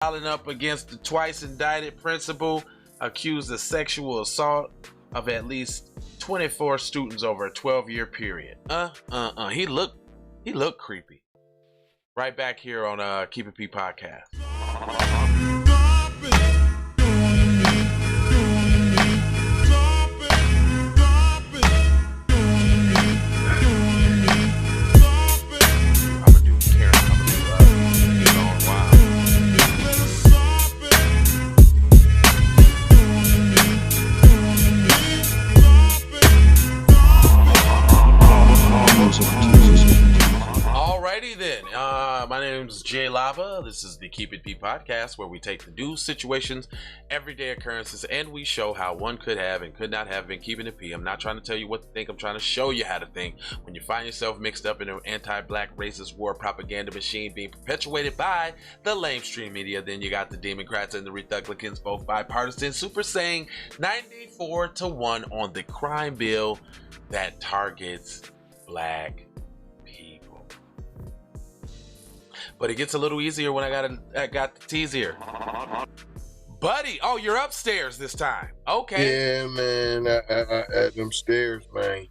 filing up against the twice-indicted principal accused of sexual assault of at least 24 students over a 12-year period. He looked creepy. Right back here on Keep It P podcast. Alrighty then, my name is Jay Lava. This is the Keep It P podcast, where we take the news, situations, everyday occurrences, and we show how one could have and could not have been keeping it P. I'm not trying to tell you what to think. I'm trying to show you how to think when you find yourself mixed up in an anti-black racist war propaganda machine being perpetuated by the lamestream media. Then you got the Democrats and the Republicans, both bipartisan, super saying 94-1 on the crime bill that targets black people. But it gets a little easier when I got the T's here. Buddy, oh, you're upstairs this time. Okay. Yeah, man, I at them stairs, man.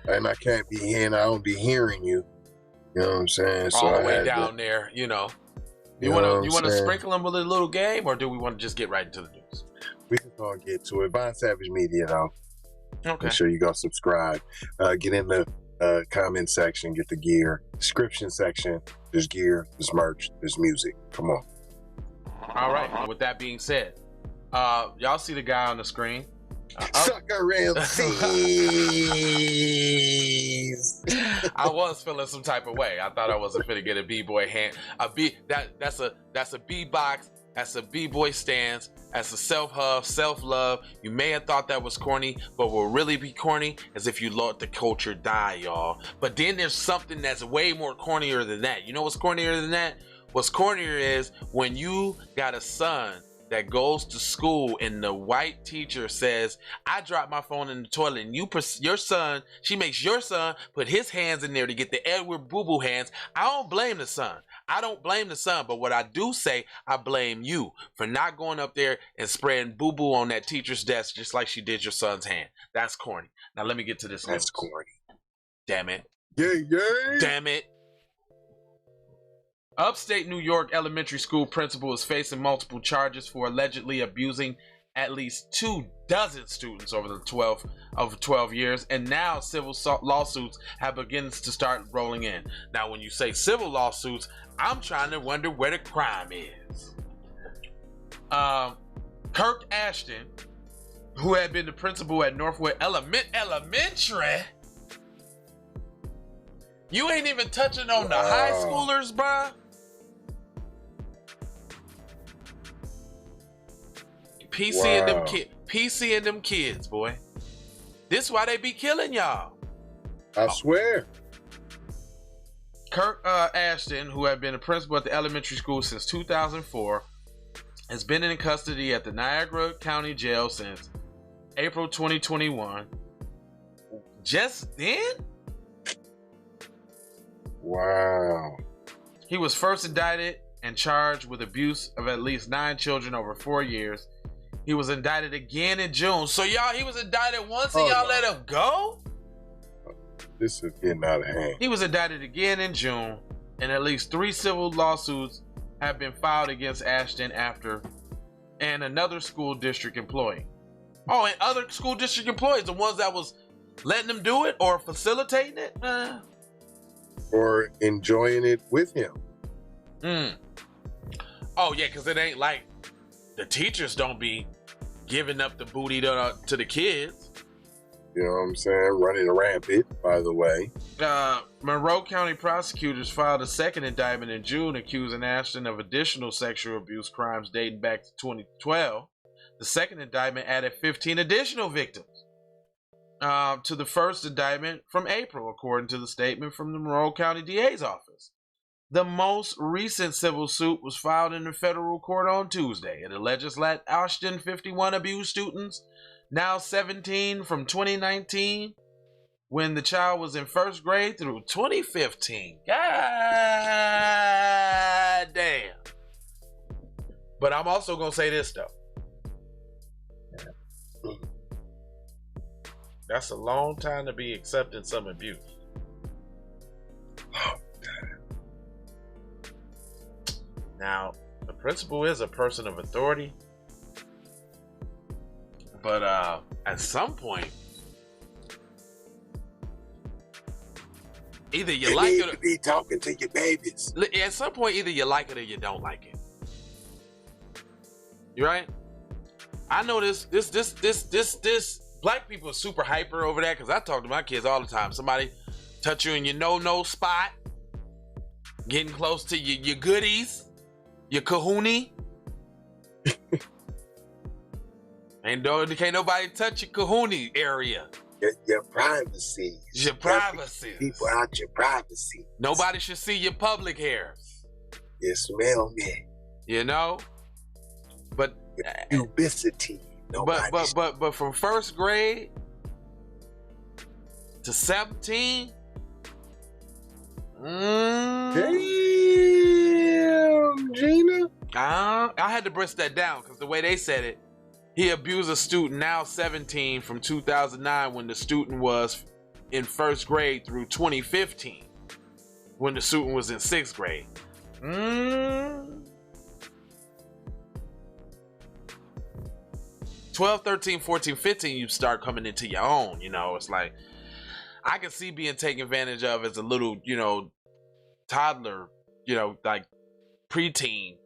And I can't be hearing, I don't be hearing you. You know what I'm saying? So all the way down there, you know. You want to sprinkle them with a little game, or do we want to just get right into the news? We can all get to it. Von Savage Media, though. Okay. Make sure you go subscribe. Get in the comment section, get the gear. Description section, there's gear, there's merch, there's music. Come on. All right. With that being said, y'all see the guy on the screen? Sucker MCs. I was feeling some type of way. I thought I wasn't finna get a b-boy hand. That's a b-box. That's a b-boy stance. That's a self-hug, self-love. You may have thought that was corny, but what will really be corny is if you let the culture die, y'all. But then there's something that's way more cornier than that. You know what's cornier than that? What's cornier is when you got a son that goes to school and the white teacher says, I dropped my phone in the toilet, and your son, she makes your son put his hands in there to get the Edward Boo-Boo hands. I don't blame the son. But what I do say, I blame you for not going up there and spraying boo-boo on that teacher's desk just like she did your son's hand. That's corny. Now let me get to this. That's corny. Damn it. Yeah. Damn it. Upstate New York elementary school principal is facing multiple charges for allegedly abusing at least 24 students over the 12 years, and now civil lawsuits have begun to start rolling in. Now, when you say civil lawsuits, I'm trying to wonder where the crime is. Kirk Ashton, who had been the principal at Northwood Elementary, you ain't even touching on the high schoolers, bruh. PC and them kids, boy. This why they be killing y'all. I swear. Kirk Ashton, who had been a principal at the elementary school since 2004, has been in custody at the Niagara County Jail since April 2021. Just then? Wow. He was first indicted and charged with abuse of at least 9 children over 4 years. He was indicted again in June. So y'all, he was indicted once and y'all let him go? This is getting out of hand. He was indicted again in June, and at least 3 civil lawsuits have been filed against Ashton and another school district employee. Oh, and other school district employees, the ones that was letting them do it or facilitating it? Or enjoying it with him. Oh, yeah, because it ain't like the teachers don't be giving up the booty to the kids. You know what I'm saying? Running rampant, by the way. Monroe County prosecutors filed a second indictment in June accusing Ashton of additional sexual abuse crimes dating back to 2012. The second indictment added 15 additional victims to the first indictment from April, according to the statement from the Monroe County DA's office. The most recent civil suit was filed in the federal court on Tuesday. It alleges that Ashton, 51, abused students, now 17, from 2019, when the child was in first grade, through 2015. God damn. But I'm also gonna say this though. That's a long time to be accepting some abuse. Now, the principal is a person of authority, but at some point, either you like it or be talking to your babies. At some point, either you like it or you don't like it. You right? I know this black people are super hyper over that because I talk to my kids all the time. Somebody touch you in your no spot, getting close to your goodies, your kahoonie. Can't nobody touch your kahoonie area. Your privacy. Your privacy. People out your privacy. Nobody should see your public hairs. You smell me. You know? But ubicity. But from first grade to 17. Damn, Gina. I had to break that down because the way they said it, he abused a student now 17 from 2009 when the student was in first grade through 2015 when the student was in sixth grade. 12, 13, 14, 15, you start coming into your own. You know, it's like I can see being taken advantage of as a little, toddler, like preteen.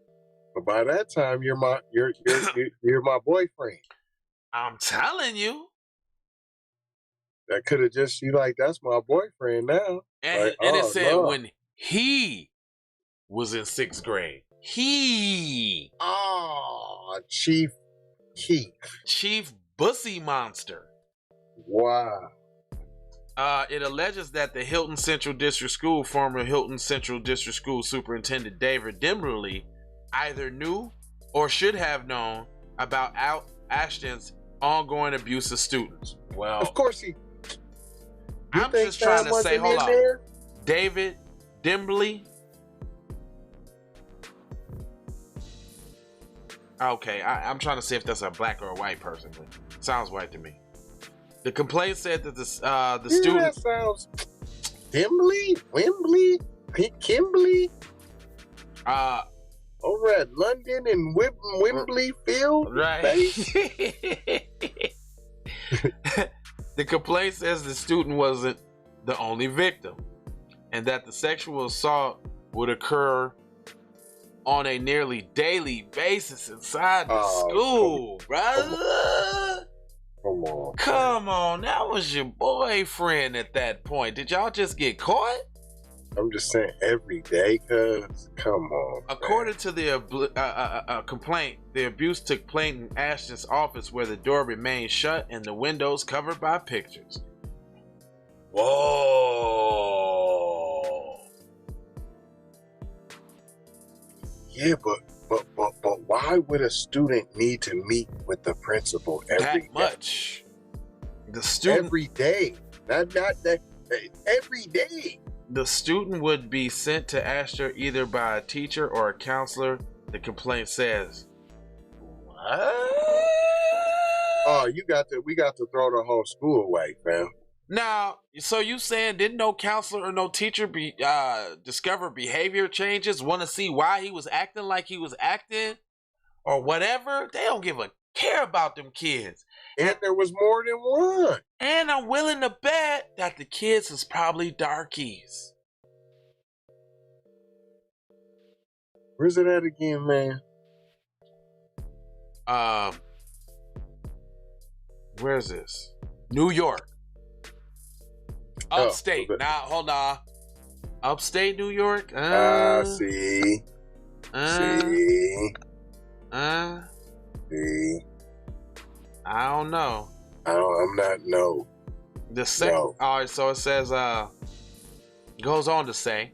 But by that time, you're my boyfriend. I'm telling you. That could have just that's my boyfriend now. And it said when he was in sixth grade. Chief Keith. Chief Bussy Monster. Wow. It alleges that the Hilton Central District School, former Hilton Central District School Superintendent David Dimberly, either knew or should have known about Ashton's ongoing abuse of students. Well, of course he. I'm just trying to say, hold on. There? David Dimberly. Okay, I'm trying to see if that's a black or a white person, but it sounds white to me. The complaint said that the student. That sounds Wembley, Kimberly. Over at London and Wembley Field, right? The complaint says the student wasn't the only victim, and that the sexual assault would occur on a nearly daily basis inside the school, brother. Come on, that was your boyfriend at that point. Did y'all just get caught? I'm just saying every day, cuz. Come on. According to the complaint, the abuse took place in Ashton's office where the door remained shut and the windows covered by pictures. Whoa. Yeah, but why would a student need to meet with the principal every day? Much? The student every day. Not that every day. The student would be sent to Ashton either by a teacher or a counselor, the complaint says. What? Oh, we got to throw the whole school away, fam. Now, so you saying didn't no counselor or no teacher discover behavior changes, want to see why he was acting like he was acting or whatever? They don't give a care about them kids. And there was more than one. And I'm willing to bet that the kids is probably darkies. Where's it at again, man? Where's this? New York. Upstate. Now, hold on. Upstate New York? See. I don't know. I'm not, no. The second, no. All right, so it says, goes on to say,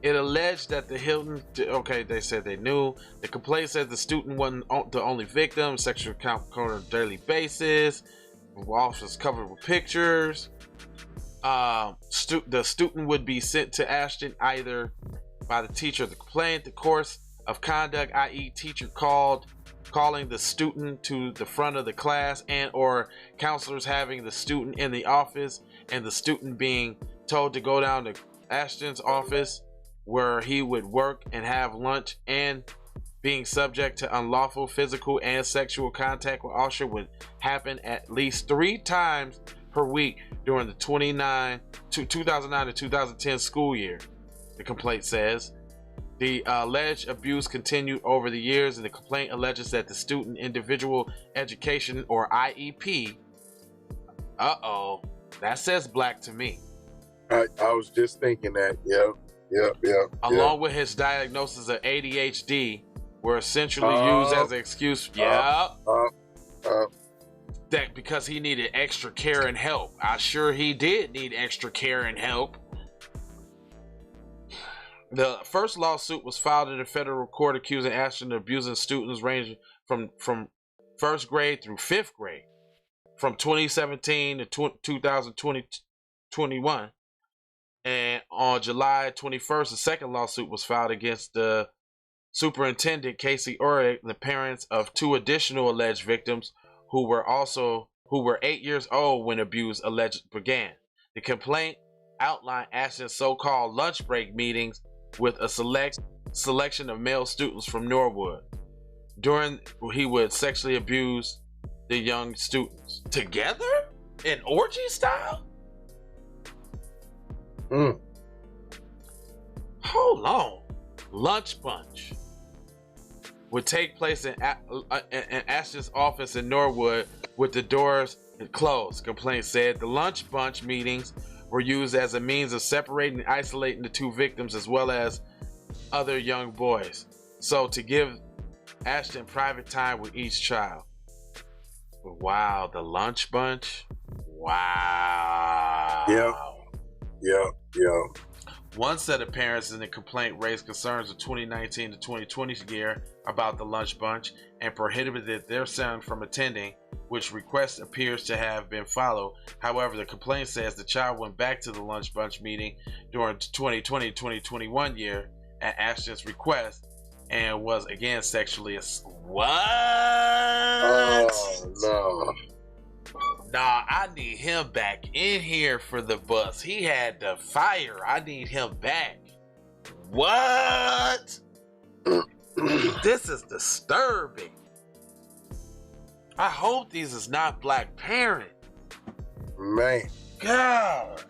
it alleged that the Hilton, okay, they said they knew. The complaint said the student wasn't the only victim, sexual encounter on a daily basis. Officers covered with pictures. The student would be sent to Ashton either by the teacher of the complaint. The course of conduct, i.e. teacher calling the student to the front of the class, and or counselors having the student in the office and the student being told to go down to Ashton's office where he would work and have lunch, and being subject to unlawful physical and sexual contact with Usher would happen at least 3 times per week during the 2009 to 2010 school year, the complaint says. The alleged abuse continued over the years, and the complaint alleges that the student individual education, or IEP, that says black to me. I was just thinking that. Yep. Along with his diagnosis of ADHD, were essentially used as an excuse. That because he needed extra care and help. I sure he did need extra care and help. The first lawsuit was filed in a federal court accusing Ashton of abusing students ranging from first grade through 5th grade from 2017 to 2021. And on July 21st, the second lawsuit was filed against the Superintendent Casey Orrick, the parents of 2 additional alleged victims who were 8 years old when abuse alleged began. The complaint outlined Ashton's so-called lunch break meetings with a selection of male students from Norwood. During he would sexually abuse the young students together in orgy style. Hold on. Lunch bunch would take place in Ashton's office in Norwood with the doors closed. Complaint said the lunch bunch meetings were used as a means of separating and isolating the 2 victims as well as other young boys, so to give Ashton private time with each child. Wow, the lunch bunch. Wow. Yep. One set of parents in the complaint raised concerns of 2019 to 2020 year about the lunch bunch and prohibited their son from attending, which request appears to have been followed. However, the complaint says the child went back to the lunch bunch meeting during 2020-2021 year at Ashton's request and was again sexually assaulted. What? Oh, no. Nah, I need him back in here for the bus. He had the fire. I need him back. What? This is disturbing. I hope these is not black parents. Man. God.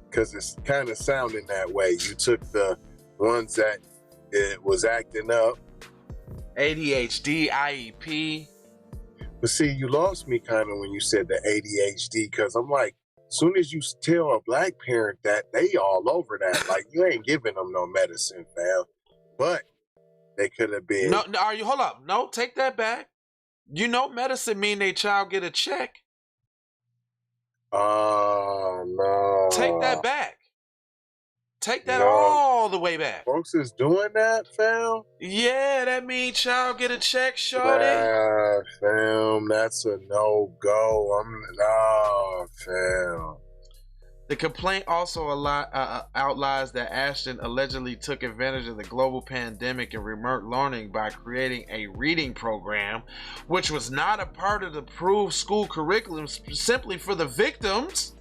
Because it's kind of sounding that way. You took the ones that it was acting up. ADHD, IEP. But see, you lost me kind of when you said the ADHD, because I'm like, as soon as you tell a black parent that, they all over that. Like, you ain't giving them no medicine, fam. But they could have been. No, are you? Hold up. No, take that back. You know, medicine mean they child get a check. Oh, no. Take that back. Take that all the way back. Folks is doing that, fam? Yeah, that means child get a check, shorty. Nah, fam, that's a no-go. Fam. The complaint also outlines that Ashton allegedly took advantage of the global pandemic and remote learning by creating a reading program, which was not a part of the approved school curriculum, simply for the victims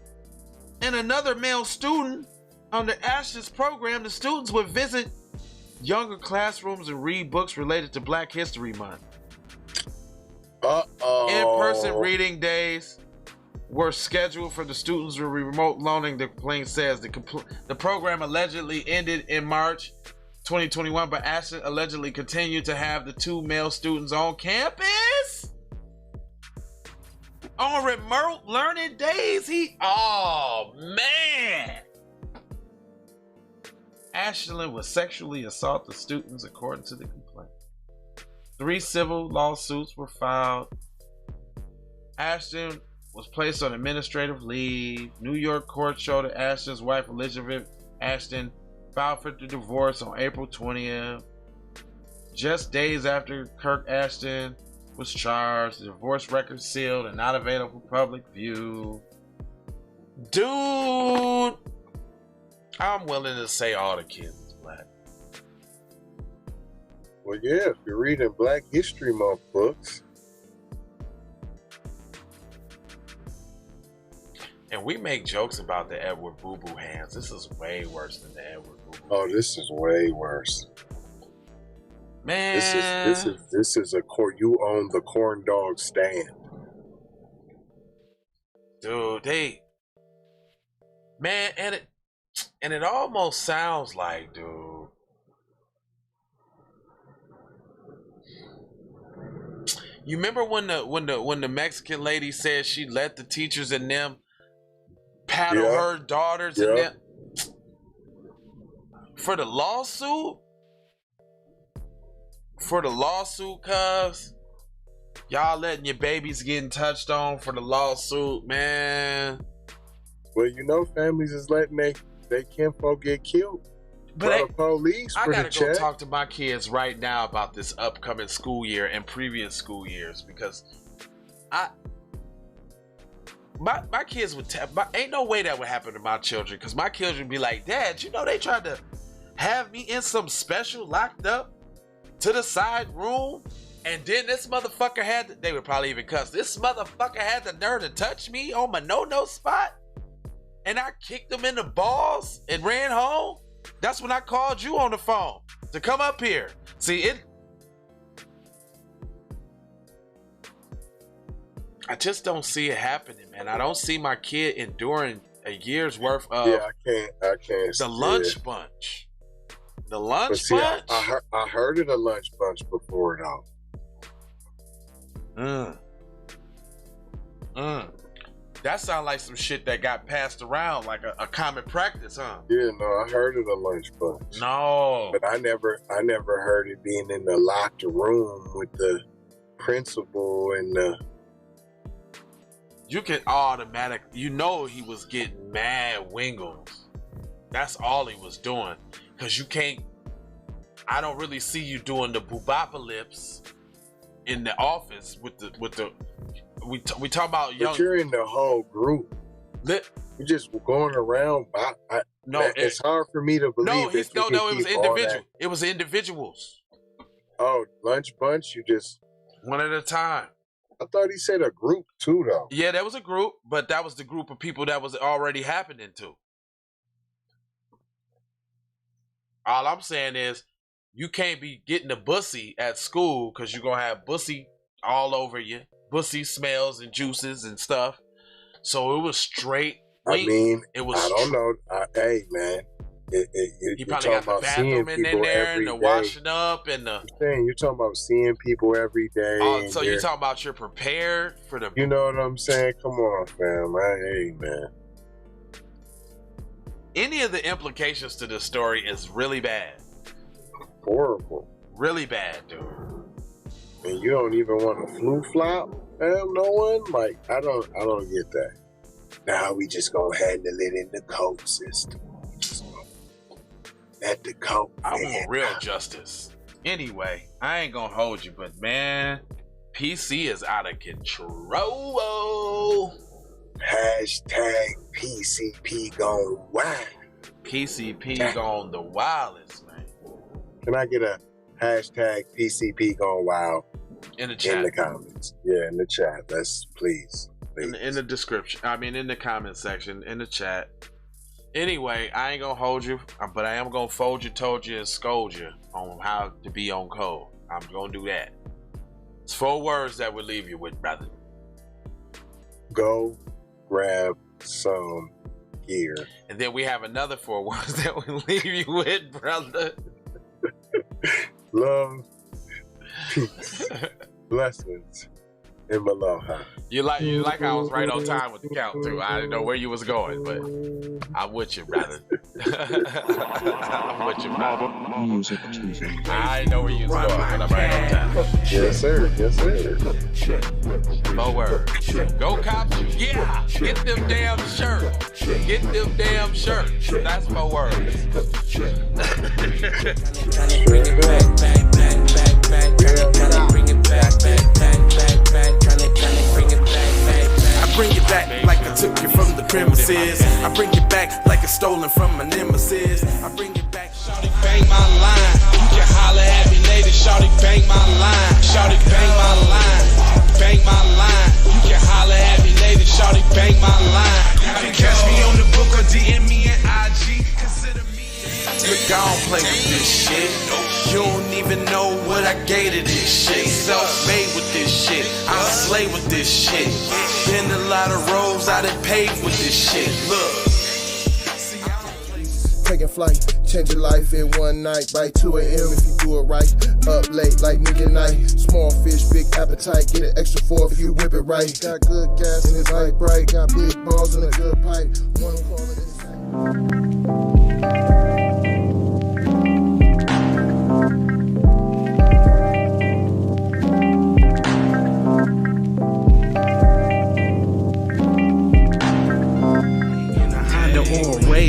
and another male student. Under Ashton's program, the students would visit younger classrooms and read books related to Black History Month. In-person reading days were scheduled for the students with remote learning, the complaint says. The program allegedly ended in March 2021, but Ashton allegedly continued to have the 2 male students on campus on remote learning days. Oh, man. Ashton would sexually assault the students, according to the complaint. 3 civil lawsuits were filed. Ashton was placed on administrative leave. New York court showed that Ashton's wife, Elizabeth Ashton, filed for the divorce on April 20th. Just days after Kirk Ashton was charged, the divorce record sealed and not available for public view. Dude, I'm willing to say all the kids is black. Well, yeah, if you're reading Black History Month books. And we make jokes about the Edward Boo Boo hands. This is way worse than the Edward Boo Boo. Oh, this is way worse. Man. This is you own the corn dog stand. Dude, man, and it almost sounds like, dude. You remember when the Mexican lady said she let the teachers and them paddle her daughters and them for the lawsuit? For the lawsuit, cuz y'all letting your babies getting touched on for the lawsuit, man. Well, you know, families is letting they kinfolk get killed. But the police. I gotta go talk to my kids right now about this upcoming school year and previous school years, because my kids would ain't no way that would happen to my children, because my children would be like, Dad, you know they tried to have me in some special locked up to the side room, and then this motherfucker they would probably even cuss, this motherfucker had the nerve to touch me on my no spot, and I kicked him in the balls and ran home. That's when I called you on the phone to come up here. See, I just don't see it happening, man. I don't see my kid enduring a year's worth of I can't the lunch bunch. The lunch bunch? I heard of the lunch bunch before, though. That sounds like some shit that got passed around like a common practice, huh? Yeah, no, I heard of the lunch bunch. No. But I never heard it being in the locked room with the principal and the... You can he was getting mad wingles. That's all he was doing. Cause I don't really see you doing the boobopocalypse in the office with the we talk about young. But you're in the whole group. You're just going around. It's hard for me to believe. It was individual. It was individuals. Oh, lunch bunch. You just one at a time. I thought he said a group too, though. Yeah, there was a group, but that was the group of people that was already happening to. All I'm saying is, you can't be getting a bussy at school because you're gonna have bussy all over you. Bussy smells and juices and stuff. So it was straight. I don't know. Hey, man. He probably got the bathroom in there and the washing up and the... You're talking about seeing people every day. Oh, so you're talking about you're prepared for the... You know what I'm saying? Come on, fam. Hey, man. Any of the implications to this story is really bad. Horrible. Really bad, dude. And you don't even want to flu flop? No one? Like, I don't get that. Now we just gonna handle it in the court system. At the court. I want real justice. Anyway, I ain't gonna hold you, but man, PC is out of control. Hashtag PCP gone wild. PCP gone the wildest, man. Can I get a hashtag PCP gone wild in the chat? In the comments. Yeah, in the chat. Let's please. In the description. I mean, in the comment section, in the chat. Anyway, I ain't gonna hold you, but I am gonna fold you, told you, and scold you on how to be on code. I'm gonna do that. It's 4 words that we'll leave you with, brother. Go grab some gear. And then we have another 4 words that we'll leave you with, brother. Love, peace, blessings, and aloha. You like I was right on time with the count too. I didn't know where you was going, but I'm with you, brother. I'm with you, brother. I know where you was going, but I'm right on time. Yes, sir. Yes, sir. 4 words. Go cops. Yeah. Get them damn shirts. Get them damn shirts. That's 4 words. Bring it back, back, back, back, back. Bring it back, back, back, back, back. Bring it back, back, back. I bring it back like I took you from the premises. I bring it back like it's stolen from my nemesis. I bring it back. Shawty bang my line. You can holler at me later. shawty bang my line. Shawty bang my line. Bang my line. You can holler at me later, shawty bang my line. You can catch me on the book or DM me at IG. Consider me. Look, I don't play with this shit. You don't even know what I gave to this shit. Self-made with this shit. I slay with this shit. Been a lot of roads I done paved with this shit. Look. Taking flight, change your life in one night. By 2 a.m. if you do it right. Up late like midnight. Small fish, big appetite. Get an extra 4 if you whip it right. Got good gas in his bike bright. Got big balls and a good pipe. One call it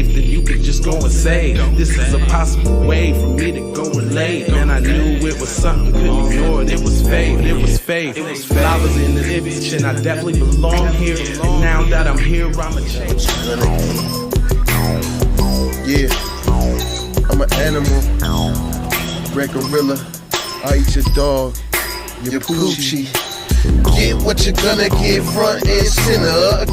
then you could just go and say, this is a possible way for me to go relate. And I knew it was something, couldn't ignore it. It was faith, it was faith. Flowers in the bitch, and I definitely belong here. And now that I'm here, I'ma change. Yeah, I'm an animal, red gorilla. I eat your dog, your poochie. Get what you're gonna get, front and center.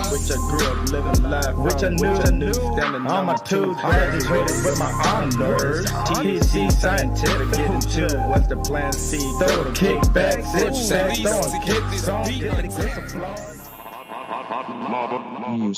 Which I grew up living life, which I knew. Standing on my toes, graduated with my honors. THC scientific, getting to what's the plan? C, throw the kickback, sit back, throwing kicks on, get the applause. Music.